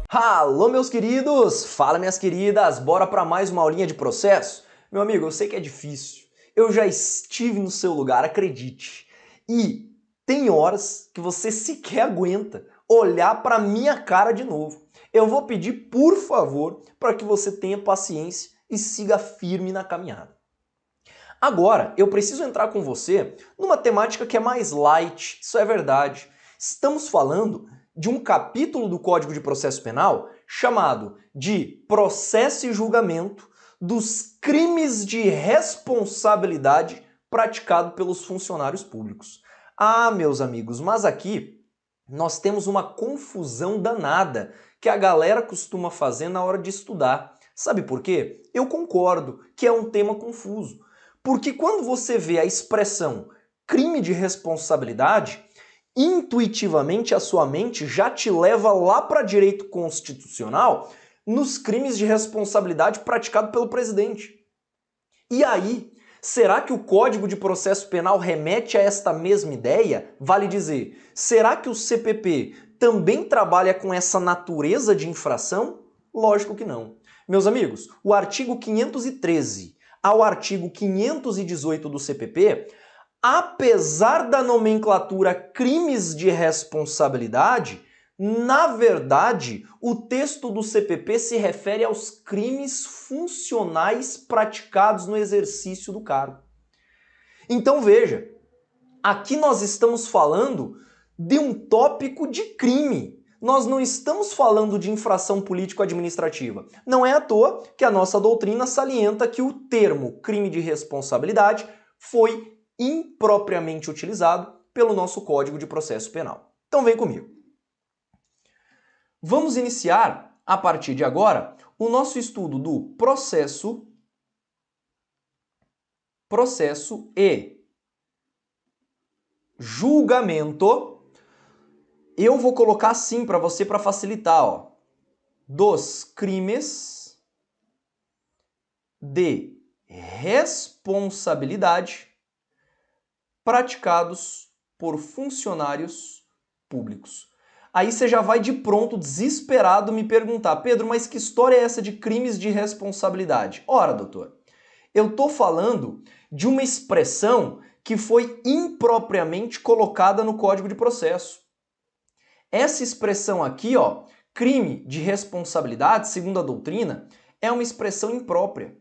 Alô, meus queridos! Fala, minhas queridas! Bora para mais uma aulinha de processo? Meu amigo, eu sei que é difícil. Eu já estive no seu lugar, acredite. E tem horas que você sequer aguenta olhar para minha cara de novo. Eu vou pedir, por favor, para que você tenha paciência e siga firme na caminhada. Agora, eu preciso entrar com você numa temática que é mais light, isso é verdade. Estamos falando de um capítulo do Código de Processo Penal chamado de Processo e Julgamento dos Crimes de Responsabilidade praticado pelos funcionários públicos. Ah, meus amigos, mas aqui nós temos uma confusão danada que a galera costuma fazer na hora de estudar. Sabe por quê? Eu concordo que é um tema confuso. Porque quando você vê a expressão crime de responsabilidade, intuitivamente a sua mente já te leva lá para direito constitucional nos crimes de responsabilidade praticado pelo presidente. E aí, será que o Código de Processo Penal remete a esta mesma ideia? Vale dizer, será que o CPP também trabalha com essa natureza de infração? Lógico que não. Meus amigos, o artigo 513 ao artigo 518 do CPP, apesar da nomenclatura crimes de responsabilidade, na verdade, o texto do CPP se refere aos crimes funcionais praticados no exercício do cargo. Então veja, aqui nós estamos falando de um tópico de crime. Nós não estamos falando de infração político-administrativa. Não é à toa que a nossa doutrina salienta que o termo crime de responsabilidade foi impropriamente utilizado pelo nosso Código de Processo Penal. Então vem comigo. Vamos iniciar, a partir de agora, o nosso estudo do processo e julgamento. Eu vou colocar assim para você para facilitar, ó, dos crimes de responsabilidade praticados por funcionários públicos. Aí você já vai de pronto, desesperado, me perguntar, Pedro, mas que história é essa de crimes de responsabilidade? Ora, doutor, eu tô falando de uma expressão que foi impropriamente colocada no Código de Processo. Essa expressão aqui, ó, crime de responsabilidade, segundo a doutrina, é uma expressão imprópria.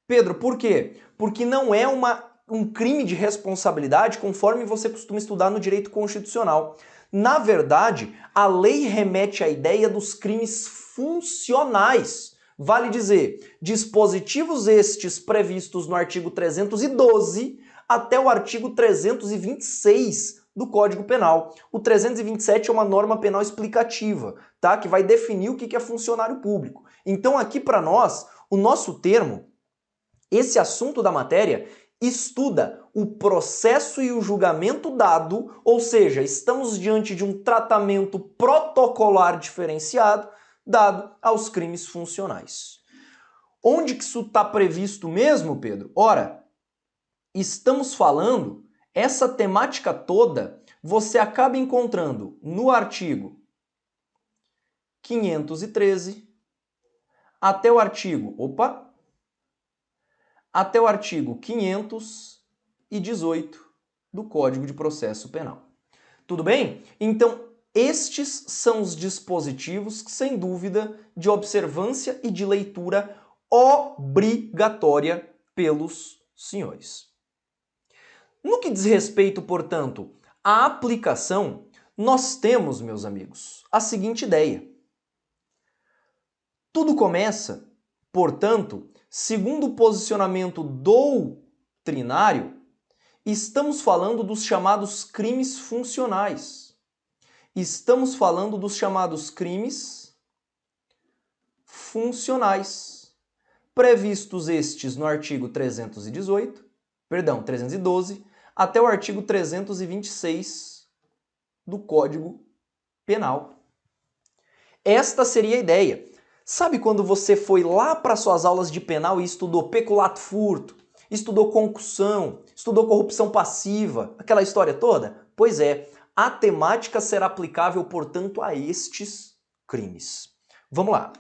Pedro, por quê? Porque não é um crime de responsabilidade conforme você costuma estudar no direito constitucional. Na verdade, a lei remete à ideia dos crimes funcionais. Vale dizer, dispositivos estes previstos no artigo 312 até o artigo 326 do Código Penal. O 327 é uma norma penal explicativa, tá? Que vai definir o que é funcionário público. Então aqui para nós, o nosso termo, esse assunto da matéria, estuda o processo e o julgamento dado, ou seja, estamos diante de um tratamento protocolar diferenciado dado aos crimes funcionais. Onde que isso está previsto mesmo, Pedro? Ora, estamos falando, essa temática toda você acaba encontrando no artigo 513 até o artigo 518 do Código de Processo Penal. Tudo bem? Então, estes são os dispositivos, sem dúvida, de observância e de leitura obrigatória pelos senhores. No que diz respeito, portanto, à aplicação, nós temos, meus amigos, a seguinte ideia. Tudo começa, portanto, segundo o posicionamento doutrinário, estamos falando dos chamados crimes funcionais. Estamos falando dos chamados crimes funcionais, previstos estes no artigo 312, até o artigo 326 do Código Penal. Esta seria a ideia. Sabe quando você foi lá para suas aulas de penal e estudou peculato furto, estudou concussão, estudou corrupção passiva, aquela história toda? Pois é, a temática será aplicável, portanto, a estes crimes. Vamos lá.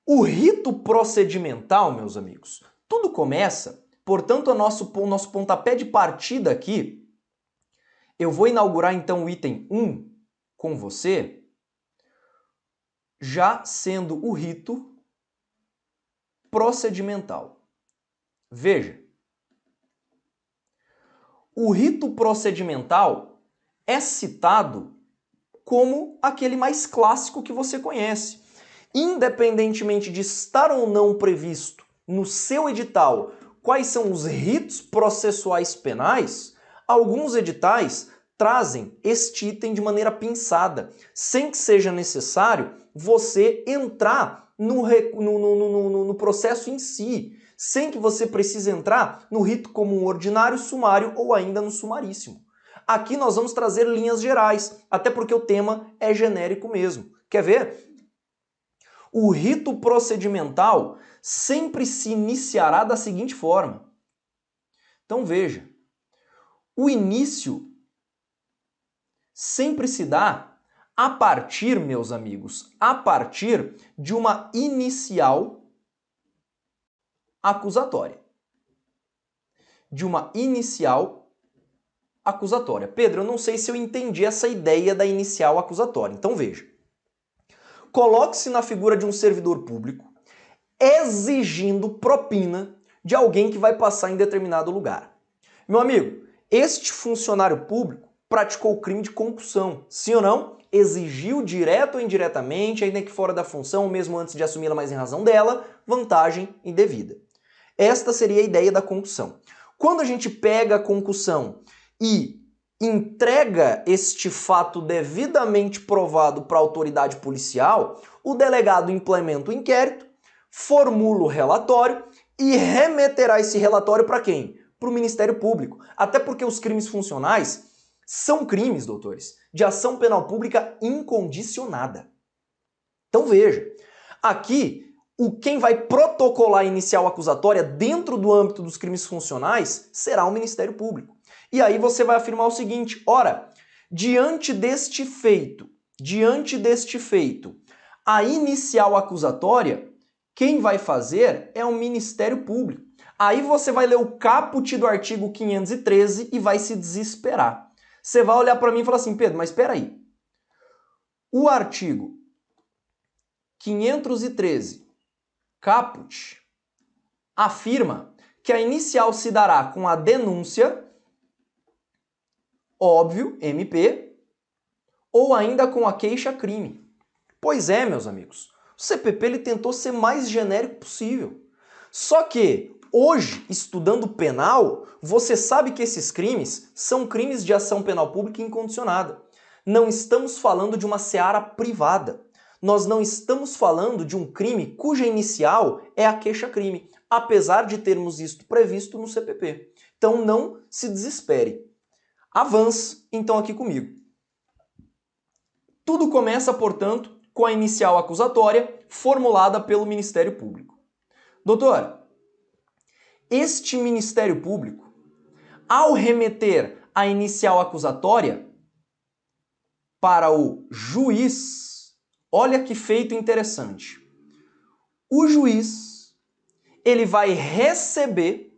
O rito procedimental, meus amigos, tudo começa, portanto, o nosso pontapé de partida aqui, eu vou inaugurar então o item 1 com você, já sendo o rito procedimental. Veja, o rito procedimental é citado como aquele mais clássico que você conhece. Independentemente de estar ou não previsto no seu edital quais são os ritos processuais penais, alguns editais trazem este item de maneira pensada, sem que seja necessário você entrar no processo em si, sem que você precise entrar no rito comum ordinário, sumário ou ainda no sumaríssimo. Aqui nós vamos trazer linhas gerais, até porque o tema é genérico mesmo. Quer ver? O rito procedimental sempre se iniciará da seguinte forma. Então veja, o início sempre se dá a partir, meus amigos, a partir de uma inicial acusatória. De uma inicial acusatória. Pedro, eu não sei se eu entendi essa ideia da inicial acusatória. Então veja. Coloque-se na figura de um servidor público exigindo propina de alguém que vai passar em determinado lugar. Meu amigo, este funcionário público praticou o crime de concussão. Sim ou não? Exigiu direto ou indiretamente, ainda que fora da função, ou mesmo antes de assumi-la, mas em razão dela, vantagem indevida. Esta seria a ideia da concussão. Quando a gente pega a concussão e entrega este fato devidamente provado para a autoridade policial, o delegado implementa o inquérito, formula o relatório e remeterá esse relatório para quem? Para o Ministério Público. Até porque os crimes funcionais são crimes, doutores, de ação penal pública incondicionada. Então veja, aqui quem vai protocolar a inicial acusatória dentro do âmbito dos crimes funcionais será o Ministério Público. E aí você vai afirmar o seguinte, ora, diante deste feito, a inicial acusatória, quem vai fazer é o Ministério Público. Aí você vai ler o caput do artigo 513 e vai se desesperar. Você vai olhar para mim e falar assim, Pedro, mas espera aí. O artigo 513 caput afirma que a inicial se dará com a denúncia, óbvio, MP, ou ainda com a queixa-crime. Pois é, meus amigos, o CPP ele tentou ser mais genérico possível. Só que, hoje, estudando penal, você sabe que esses crimes são crimes de ação penal pública incondicionada. Não estamos falando de uma seara privada. Nós não estamos falando de um crime cuja inicial é a queixa-crime, apesar de termos isto previsto no CPP. Então não se desespere. Avance, então, aqui comigo. Tudo começa, portanto, com a inicial acusatória formulada pelo Ministério Público. Doutor, este Ministério Público, ao remeter a inicial acusatória para o juiz, olha que feito interessante. O juiz, ele vai receber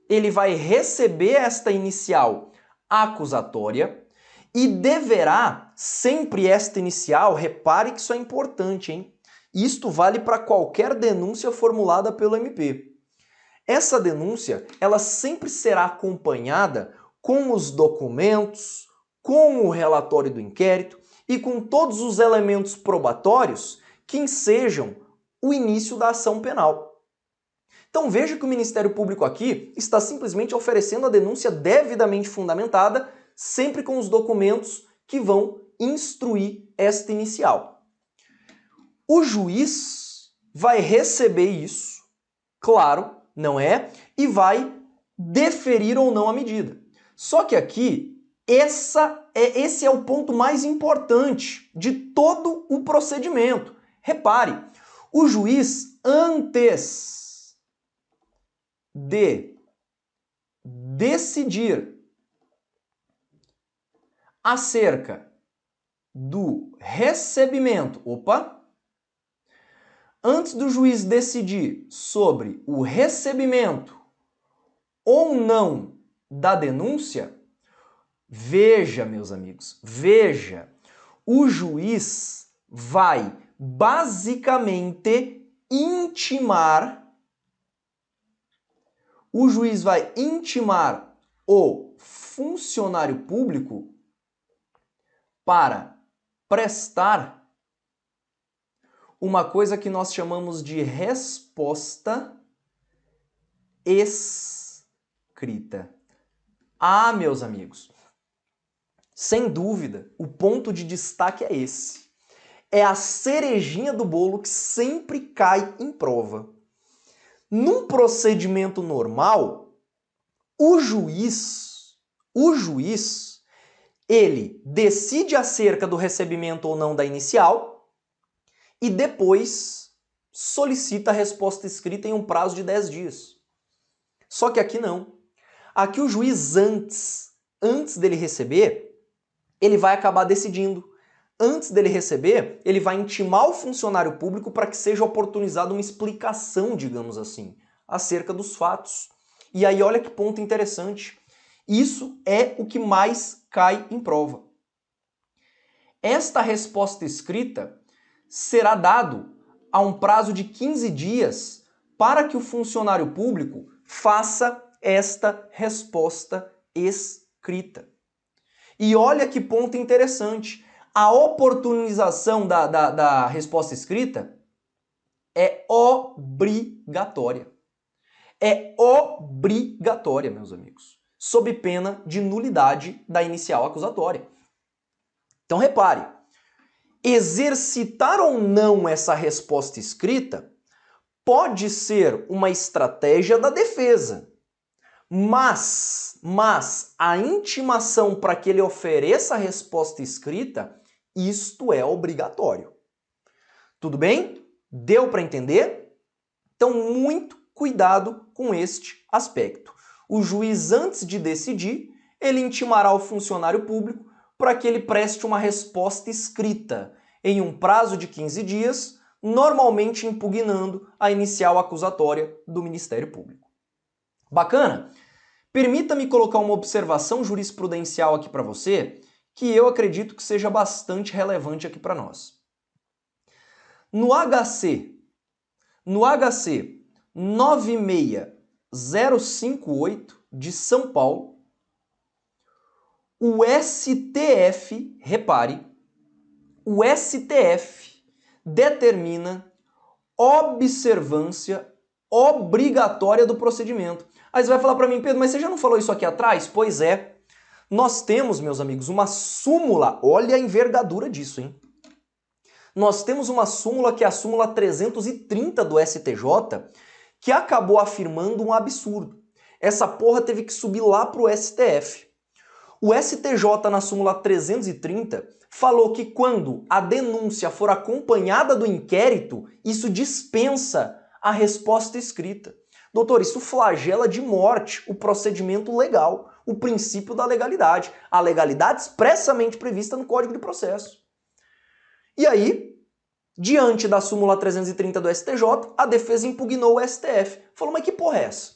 esta inicial acusatória e deverá, sempre esta inicial, repare que isso é importante, hein? Isto vale para qualquer denúncia formulada pelo MP. Essa denúncia, ela sempre será acompanhada com os documentos, com o relatório do inquérito e com todos os elementos probatórios que ensejam o início da ação penal. Então veja que o Ministério Público aqui está simplesmente oferecendo a denúncia devidamente fundamentada, sempre com os documentos que vão instruir esta inicial. O juiz vai receber isso, claro, não é? E vai deferir ou não a medida. Só que aqui, esse é o ponto mais importante de todo o procedimento. Repare, o juiz, antes de decidir acerca do recebimento, Antes do juiz decidir sobre o recebimento ou não da denúncia, veja, meus amigos, veja, o juiz vai basicamente intimar o funcionário público para prestar uma coisa que nós chamamos de resposta escrita. Ah, meus amigos, sem dúvida, o ponto de destaque é esse. É a cerejinha do bolo que sempre cai em prova. Num procedimento normal, o juiz, ele decide acerca do recebimento ou não da inicial e depois solicita a resposta escrita em um prazo de 10 dias. Só que aqui não. Aqui o juiz antes dele receber, ele vai acabar decidindo. Antes dele receber, ele vai intimar o funcionário público para que seja oportunizada uma explicação, digamos assim, acerca dos fatos. E aí olha que ponto interessante. Isso é o que mais cai em prova. Esta resposta escrita será dado a um prazo de 15 dias para que o funcionário público faça esta resposta escrita. E olha que ponto interessante. A oportunização da resposta escrita é obrigatória. É obrigatória, meus amigos, sob pena de nulidade da inicial acusatória. Então repare, exercitar ou não essa resposta escrita pode ser uma estratégia da defesa, mas a intimação para que ele ofereça a resposta escrita, isto é obrigatório. Tudo bem? Deu para entender? Então, muito cuidado com este aspecto. O juiz, antes de decidir, ele intimará o funcionário público para que ele preste uma resposta escrita em um prazo de 15 dias, normalmente impugnando a inicial acusatória do Ministério Público. Bacana? Permita-me colocar uma observação jurisprudencial aqui para você, que eu acredito que seja bastante relevante aqui para nós. No HC 96058 de São Paulo, o STF, repare, o STF determina observância obrigatória do procedimento. Aí você vai falar para mim, Pedro, mas você já não falou isso aqui atrás? Pois é. Nós temos, meus amigos, uma súmula, olha a envergadura disso, hein? Nós temos uma súmula que é a súmula 330 do STJ, que acabou afirmando um absurdo. Essa porra teve que subir lá pro STF. O STJ, na súmula 330, falou que quando a denúncia for acompanhada do inquérito, isso dispensa a resposta escrita. Doutor, isso flagela de morte o procedimento legal, o princípio da legalidade. A legalidade expressamente prevista no Código de Processo. E aí, diante da súmula 330 do STJ, a defesa impugnou o STF. Falou, mas que porra é essa?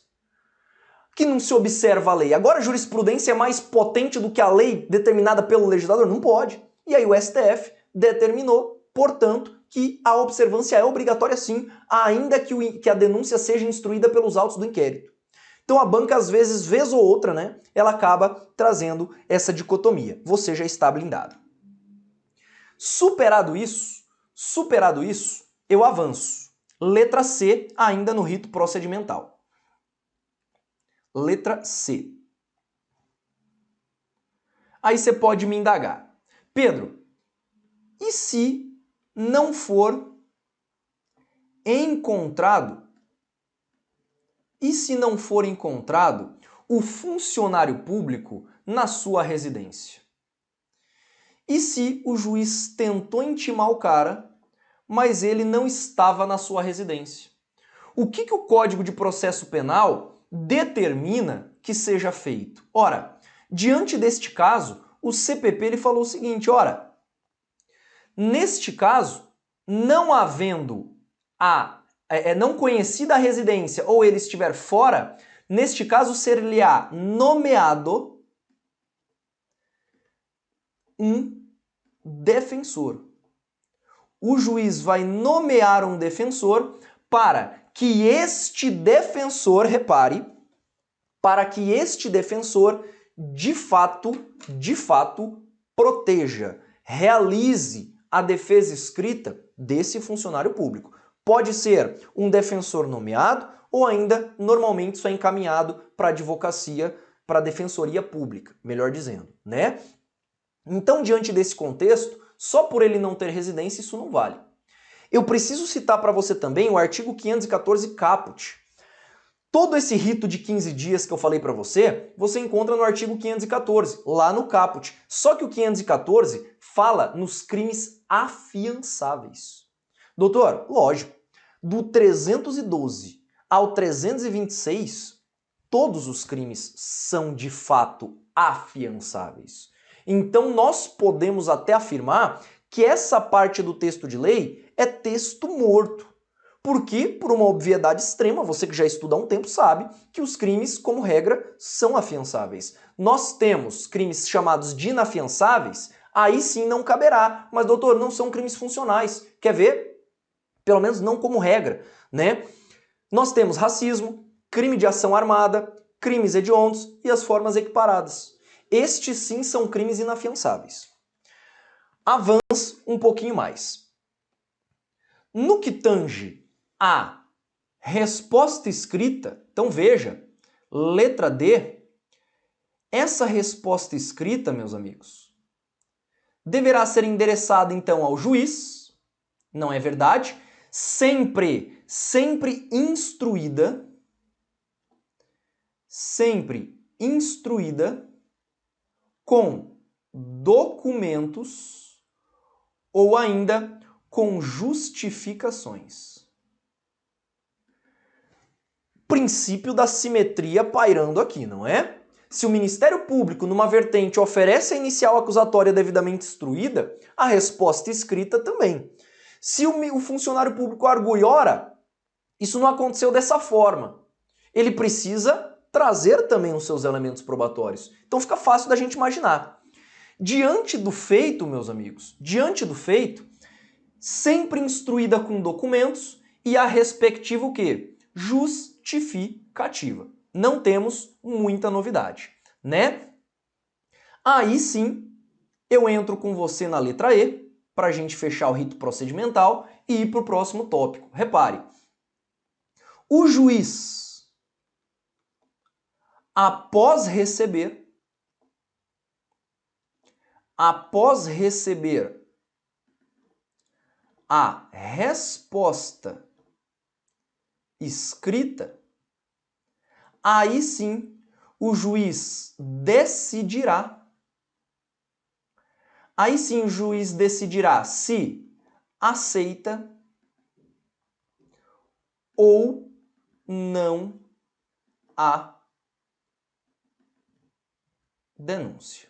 Que não se observa a lei. Agora a jurisprudência é mais potente do que a lei determinada pelo legislador? Não pode. E aí o STF determinou, portanto, que a observância é obrigatória sim, ainda que a denúncia seja instruída pelos autos do inquérito. Então a banca, às vezes, vez ou outra, né, ela acaba trazendo essa dicotomia. Você já está blindado. Superado isso, eu avanço. Letra C, ainda no rito procedimental. Letra C. Aí você pode me indagar. Pedro, e se não for encontrado? E se não for encontrado o funcionário público na sua residência? E se o juiz tentou intimar o cara, mas ele não estava na sua residência? O que o Código de Processo Penal determina que seja feito? Ora, diante deste caso, o CPP ele falou o seguinte, ora, neste caso, não havendo não conhecida a residência ou ele estiver fora, neste caso ser-lhe-á nomeado um defensor. O juiz vai nomear um defensor para que este defensor, repare, para que este defensor de fato proteja, realize a defesa escrita desse funcionário público. Pode ser um defensor nomeado ou ainda, normalmente, isso é encaminhado para a advocacia, para a defensoria pública, melhor dizendo, né? Então, diante desse contexto, só por ele não ter residência, isso não vale. Eu preciso citar para você também o artigo 514 caput. Todo esse rito de 15 dias que eu falei para você, você encontra no artigo 514, lá no caput. Só que o 514 fala nos crimes afiançáveis. Doutor, lógico, do 312 ao 326, todos os crimes são de fato afiançáveis. Então nós podemos até afirmar que essa parte do texto de lei é texto morto. Porque, por uma obviedade extrema, você que já estuda há um tempo sabe que os crimes, como regra, são afiançáveis. Nós temos crimes chamados de inafiançáveis, aí sim não caberá. Mas, doutor, não são crimes funcionais. Quer ver? Pelo menos não como regra, né? Nós temos racismo, crime de ação armada, crimes hediondos e as formas equiparadas. Estes sim são crimes inafiançáveis. Avance um pouquinho mais. No que tange a resposta escrita, então veja, letra D, essa resposta escrita, meus amigos, deverá ser endereçada então ao juiz, não é verdade? Sempre instruída com documentos ou ainda com justificações. Princípio da simetria pairando aqui, não é? Se o Ministério Público, numa vertente, oferece a inicial acusatória devidamente instruída, a resposta escrita também. Se o funcionário público argue, ora, isso não aconteceu dessa forma, ele precisa trazer também os seus elementos probatórios. Então fica fácil da gente imaginar. Diante do feito, meus amigos, diante do feito, sempre instruída com documentos e a respectiva o quê? Justificativa. Não temos muita novidade, né? Aí sim, eu entro com você na letra E, para a gente fechar o rito procedimental e ir para o próximo tópico. Repare, o juiz, após receber a resposta escrita, aí sim o juiz decidirá. Aí sim o juiz decidirá se aceita ou não a denúncia.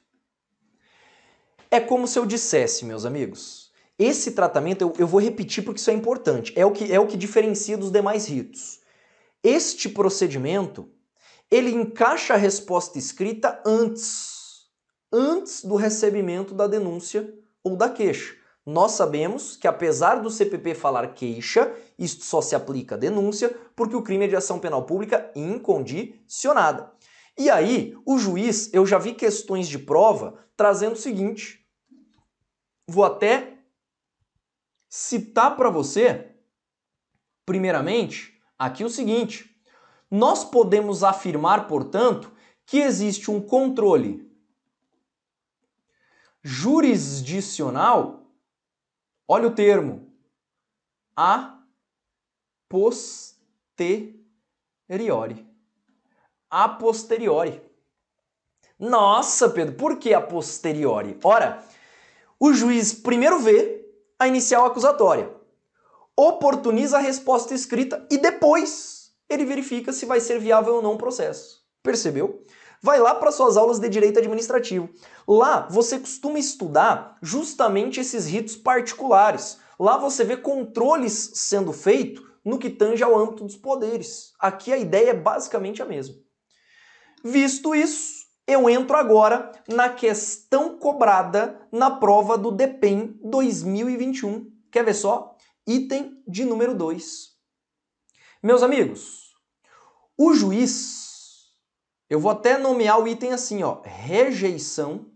É como se eu dissesse, meus amigos, esse tratamento, eu vou repetir porque isso é importante, é o que diferencia dos demais ritos. Este procedimento, ele encaixa a resposta escrita antes do recebimento da denúncia ou da queixa. Nós sabemos que, apesar do CPP falar queixa, isto só se aplica à denúncia porque o crime é de ação penal pública incondicionada. E aí, o juiz, eu já vi questões de prova trazendo o seguinte, vou até citar para você, primeiramente, aqui o seguinte, nós podemos afirmar, portanto, que existe um controle jurisdicional, olha o termo, a posteriori. A posteriori. Nossa, Pedro, por que a posteriori? Ora, o juiz primeiro vê a inicial acusatória, oportuniza a resposta escrita e depois ele verifica se vai ser viável ou não o processo. Percebeu? Vai lá para suas aulas de direito administrativo. Lá você costuma estudar justamente esses ritos particulares, Lá você vê controles sendo feitos no que tange ao âmbito dos poderes. Aqui a ideia é basicamente a mesma. Visto isso, eu entro agora na questão cobrada na prova do DPEM 2021. Quer ver só? Item de número 2. Meus amigos, o juiz, eu vou até nomear o item assim, ó, rejeição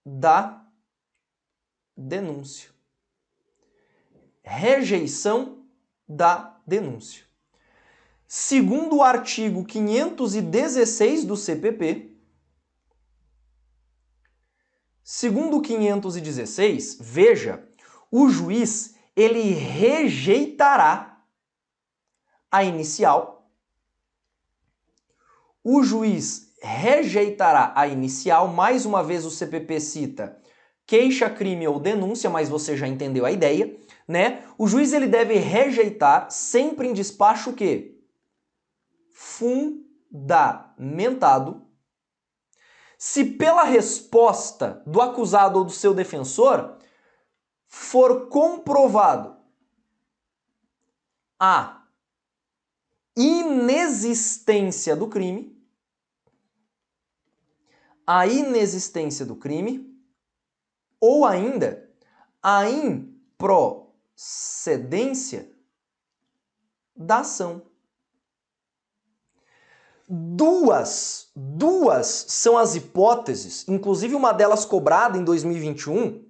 da denúncia. Rejeição da denúncia. Segundo o artigo 516 do CPP, segundo o 516, veja, o juiz ele rejeitará a inicial. O juiz rejeitará a inicial, mais uma vez o CPP cita queixa, crime ou denúncia, mas você já entendeu a ideia, né? O juiz ele deve rejeitar sempre em despacho o quê? Fundamentado. Se pela resposta do acusado ou do seu defensor for comprovado a inexistência do crime, ou ainda a improcedência da ação. Duas são as hipóteses, inclusive uma delas cobrada em 2021,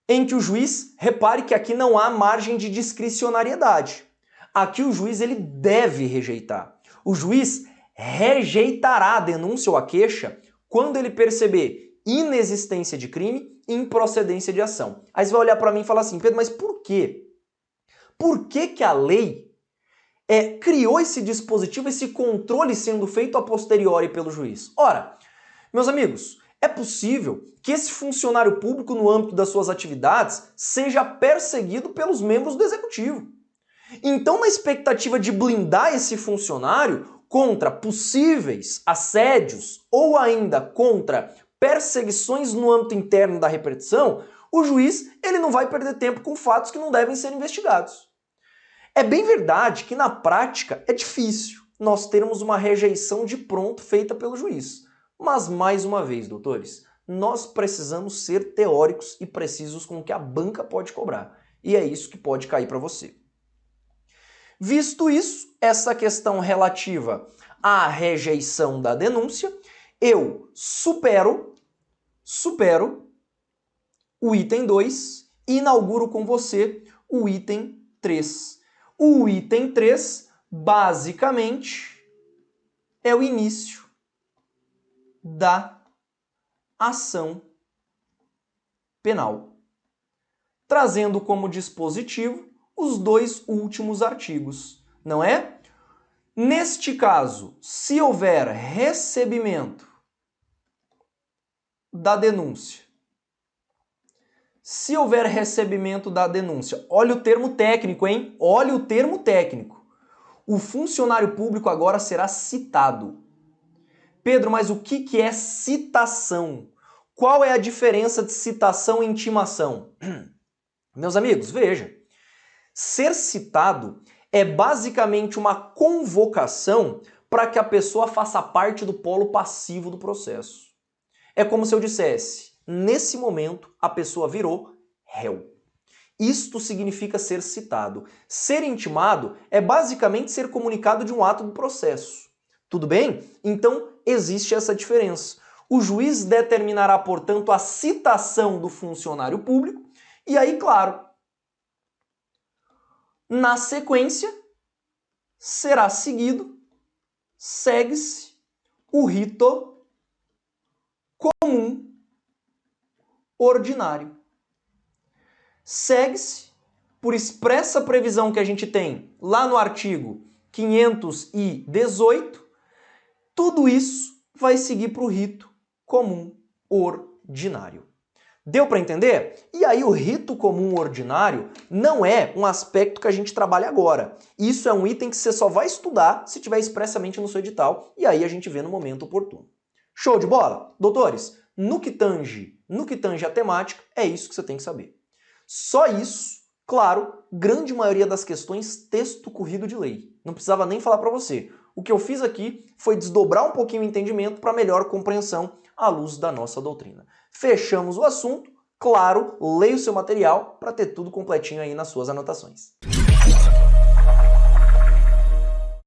em que o juiz, repare que aqui não há margem de discricionariedade. Aqui o juiz ele deve rejeitar. O juiz rejeitará a denúncia ou a queixa quando ele perceber inexistência de crime e improcedência de ação. Aí você vai olhar para mim e falar assim, Pedro, mas por quê? Por que a lei criou esse dispositivo, esse controle sendo feito a posteriori pelo juiz? Ora, meus amigos, é possível que esse funcionário público, no âmbito das suas atividades, seja perseguido pelos membros do executivo. Então, na expectativa de blindar esse funcionário contra possíveis assédios ou ainda contra perseguições no âmbito interno da repartição, o juiz ele não vai perder tempo com fatos que não devem ser investigados. É bem verdade que na prática é difícil nós termos uma rejeição de pronto feita pelo juiz. Mas mais uma vez, doutores, nós precisamos ser teóricos e precisos com o que a banca pode cobrar. E é isso que pode cair para você. Visto isso, essa questão relativa à rejeição da denúncia, eu supero o item 2 e inauguro com você o item 3. O item 3, basicamente, é o início da ação penal, trazendo como dispositivo os dois últimos artigos, não é? Neste caso, se houver recebimento da denúncia, olha o termo técnico, hein? Olha o termo técnico. O funcionário público agora será citado. Pedro, mas o que é citação? Qual é a diferença de citação e intimação? Meus amigos, veja. Ser citado é basicamente uma convocação para que a pessoa faça parte do polo passivo do processo. É como se eu dissesse, nesse momento a pessoa virou réu. Isto significa ser citado. Ser intimado é basicamente ser comunicado de um ato do processo. Tudo bem? Então existe essa diferença. O juiz determinará, portanto, a citação do funcionário público e aí, claro, na sequência, segue-se o rito comum ordinário. Segue-se, por expressa previsão que a gente tem lá no artigo 518, tudo isso vai seguir para o rito comum ordinário. Deu para entender? E aí o rito comum ordinário não é um aspecto que a gente trabalha agora. Isso é um item que você só vai estudar se tiver expressamente no seu edital, e aí a gente vê no momento oportuno. Show de bola? Doutores, no que tange a temática, é isso que você tem que saber. Só isso, claro, grande maioria das questões texto corrido de lei. Não precisava nem falar para você. O que eu fiz aqui foi desdobrar um pouquinho o entendimento para melhor compreensão à luz da nossa doutrina. Fechamos o assunto. Claro, leia o seu material para ter tudo completinho aí nas suas anotações.